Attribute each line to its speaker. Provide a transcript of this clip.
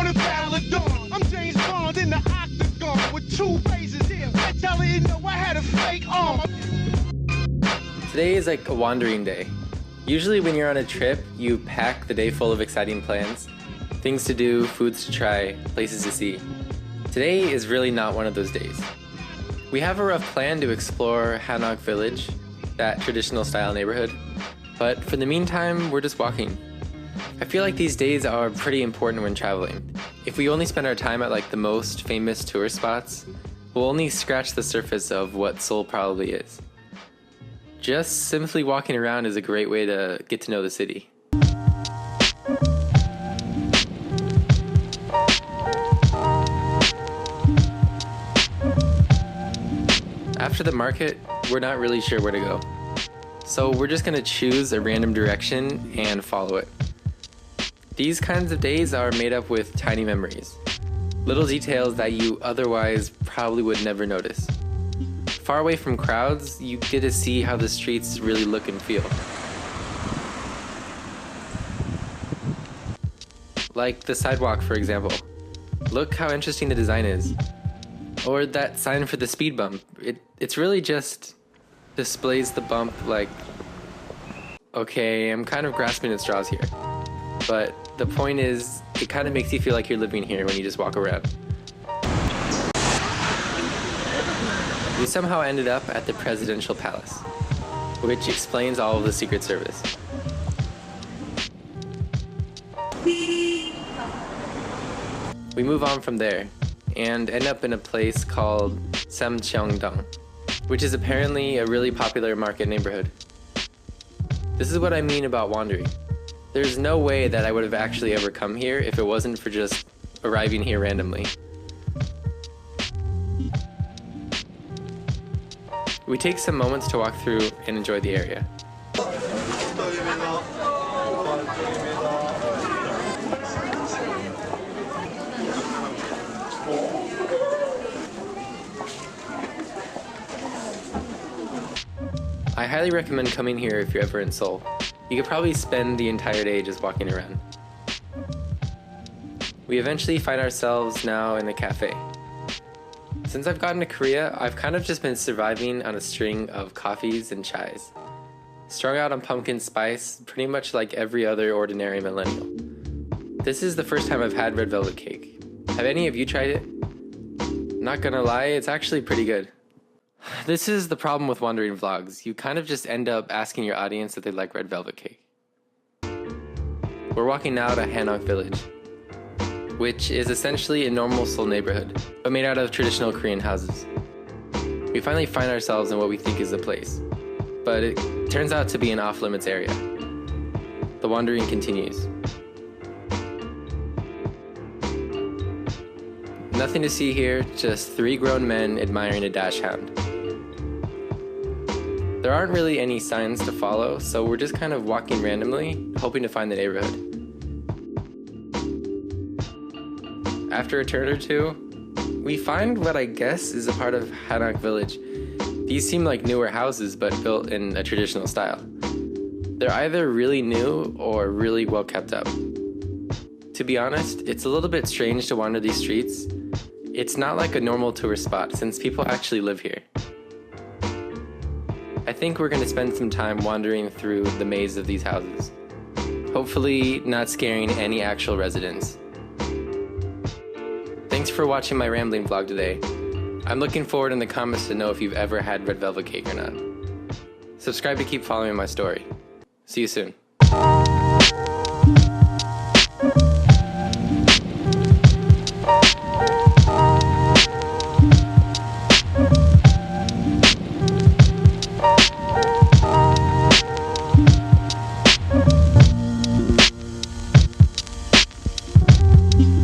Speaker 1: the battle of dawn. I'm James Bond in the octagon with two razors here. I tell you, know I had a fake arm.
Speaker 2: Today is like a wandering day. Usually when you're on a trip, you pack the day full of exciting plans. Things to do, foods to try, places to see. Today is really not one of those days. We have a rough plan to explore Hanok village, that traditional style neighborhood, but for the meantime, we're just walking. I feel like these days are pretty important when traveling. If we only spend our time at like the most famous tourist spots, we'll only scratch the surface of what Seoul probably is. Just simply walking around is a great way to get to know the city. After the market, we're not really sure where to go. So we're just gonna choose a random direction and follow it. These kinds of days are made up with tiny memories. Little details that you otherwise probably would never notice. Far away from crowds, you get to see how the streets really look and feel. Like the sidewalk, for example. Look how interesting the design is. Or that sign for the speed bump. It's really just displays the bump like... Okay, I'm kind of grasping at straws here. But the point is, it kind of makes you feel like you're living here when you just walk around. We somehow ended up at the presidential palace, which explains all of the Secret Service. We move on from there and end up in a place called Samcheongdong, which is apparently a really popular market neighborhood. This is what I mean about wandering. There's no way that I would have actually ever come here if it wasn't for just arriving here randomly. We take some moments to walk through and enjoy the area. I highly recommend coming here if you're ever in Seoul. You could probably spend the entire day just walking around. We eventually find ourselves now in a cafe. Since I've gotten to Korea, I've kind of just been surviving on a string of coffees and chais. Strung out on pumpkin spice, pretty much like every other ordinary millennial. This is the first time I've had red velvet cake. Have any of you tried it? Not gonna lie, it's actually pretty good. This is the problem with wandering vlogs. You kind of just end up asking your audience if they like red velvet cake. We're walking now to Hanok village, which is essentially a normal Seoul neighborhood, but made out of traditional Korean houses. We finally find ourselves in what we think is the place, but it turns out to be an off-limits area. The wandering continues. Nothing to see here, just 3 grown men admiring a dash hound. There aren't really any signs to follow, so we're just kind of walking randomly, hoping to find the neighborhood. After a turn or two, we find what I guess is a part of Hanok village. These seem like newer houses, but built in a traditional style. They're either really new or really well kept up. To be honest, it's a little bit strange to wander these streets. It's not like a normal tourist spot, since people actually live here. I think we're going to spend some time wandering through the maze of these houses. Hopefully not scaring any actual residents. Thanks for watching my rambling vlog today. I'm looking forward in the comments to know if you've ever had red velvet cake or not. Subscribe to keep following my story. See you soon.